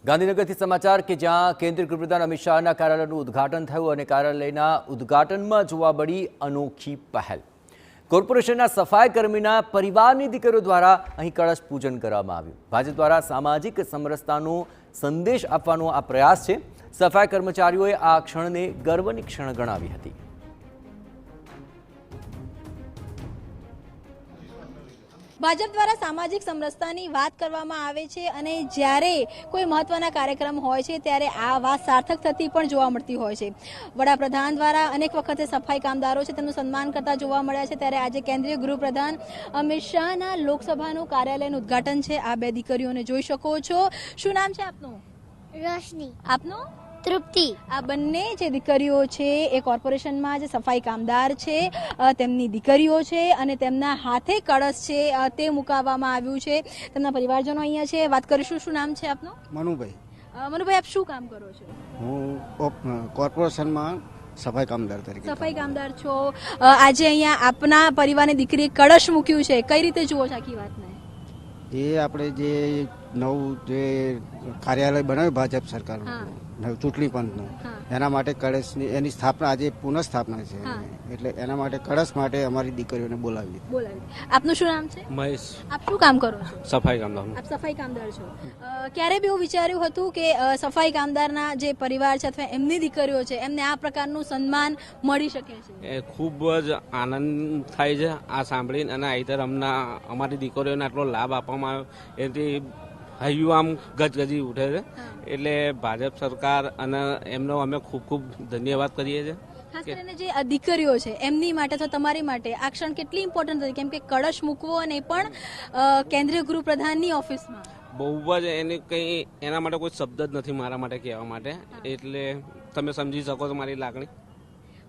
ગાંધીનગરથી સમાચાર કે જ્યાં કેન્દ્રીય ગૃહપ્રધાન અમિત શાહના કાર્યાલયનું ઉદ્ઘાટન થયું અને કાર્યાલયના ઉદ્ઘાટનમાં જોવા મળી અનોખી પહેલ। કોર્પોરેશનના સફાઈ કર્મીના પરિવારની દીકરીઓ દ્વારા અહીં કળશ પૂજન કરવામાં આવ્યું। ભાજપ દ્વારા સામાજિક સમરસતાનો સંદેશ આપવાનો આ પ્રયાસ છે। સફાઈ કર્મચારીઓએ આ ક્ષણને ગર્વની ક્ષણ ગણાવી હતી। ભાજપ દ્વારા સામાજિક સમરસતાની વાત કરવામાં આવે છે અને જ્યારે કોઈ મહત્વના કાર્યક્રમ હોય છે ત્યારે આ વાત સાર્થક થતી પણ જોવા મળતી હોય છે। વડાપ્રધાન દ્વારા અનેક વખતે સફાઈ કામદારો છે તેમનું સન્માન કરતા જોવા મળ્યા છે, ત્યારે આજે કેન્દ્રીય ગૃહપ્રધાન અમિત શાહના લોકસભાનું કાર્યાલયનું ઉદ્ઘાટન છે। આ બે દીકરીઓને જોઈ શકો છો। શું નામ છે આપનું? રોશની। આપનું? તૃપ્તિ। આ બંને જે દીકરીઓ છે એ કોર્પોરેશનમાં જે સફાઈ કામદાર છે તેમની દીકરીઓ છે અને તેમના હાથે કળશ છે તે મુકાવવામાં આવ્યું છે। તેમના પરિવારજનો અહીંયા છે, વાત કરીશું। શું નામ છે આપનું? મનુભાઈ। મનુભાઈ, આપ શું કામ કરો છો? હું કોર્પોરેશનમાં સફાઈ કામદાર તરીકે સફાઈ કામદાર છો। આજે અહીંયા આપના પરિવારની દીકરીએ કળશ મૂક્યું છે, કઈ રીતે જુઓ છો આખી વાતને? એ આપણે જે નવું જે કાર્યાલય બનાવ્યું ભાજપ સરકારનું ચૂંટણી પંચનું, એના માટે કળશની એની સ્થાપના આજે પુનઃ સ્થાપના છે, એટલે એના માટે કળશ માટે અમારી દીકરીઓને બોલાવી। આપનું શું નામ છે? મહેશ। આપ શું કામ કરો છો? સફાઈ કામદાર। આપ સફાઈ કામદાર છો। ક્યારે બી એવું વિચાર્યું હતું કે સફાઈ કામદારના જે પરિવાર છે અથવા એમની દીકરીઓ છે એમને આ પ્રકારનું સન્માન મળી શકે છે? એ ખૂબ જ આનંદ થાય છે આ સાંભળીને, અને આઈતર અમારી દીકરીઓને આટલો લાભ આપવામાં આવ્યો એથી હૈયું આમ ગજગજી ઉઠે છે। એટલે ભાજપ સરકાર અને એમનો અમે ખૂબ ખૂબ ધન્યવાદ કરીએ છીએ। ખાસ કરીને જે દીકરીઓ છે એમની માટે અથવા તમારી માટે આ ક્ષણ કેટલી ઇમ્પોર્ટન્ટ હતી, કેમ કે કળશ મૂકવો અને એ પણ કેન્દ્રીય ગૃહપ્રધાનની ઓફિસમાં? બહુ જ એની કંઈ એના માટે કોઈ શબ્દ જ નથી મારા માટે કહેવા માટે, એટલે તમે સમજી શકો છો મારી લાગણી।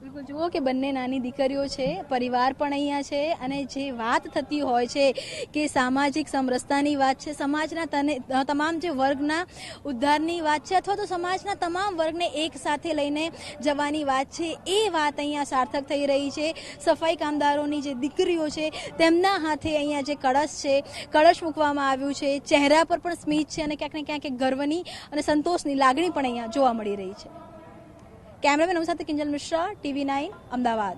બિલકુલ, જુઓ કે બંને નાની દીકરીઓ છે, પરિવાર પણ અહીંયા છે અને જે વાત થતી હોય છે કે સામાજિક સમરસતાની વાત છે, સમાજના તમામ જે વર્ગના ઉદ્ધારની વાત છે અથવા તો સમાજના તમામ વર્ગને એક સાથે લઈને જવાની વાત છે, એ વાત અહીંયા સાર્થક થઈ રહી છે। સફાઈ કામદારોની જે દીકરીઓ છે તેમના હાથે અહીંયા જે કળશ છે, કળશ મૂકવામાં આવ્યું છે, ચહેરા પર પણ સ્મિત છે અને ક્યાંક ને ક્યાંક એક ગર્વની અને સંતોષની લાગણી પણ અહીંયા જોવા મળી રહી છે। કેમેરામેન સાથે કિંજલ મિશ્રા, TV9 અમદાવાદ।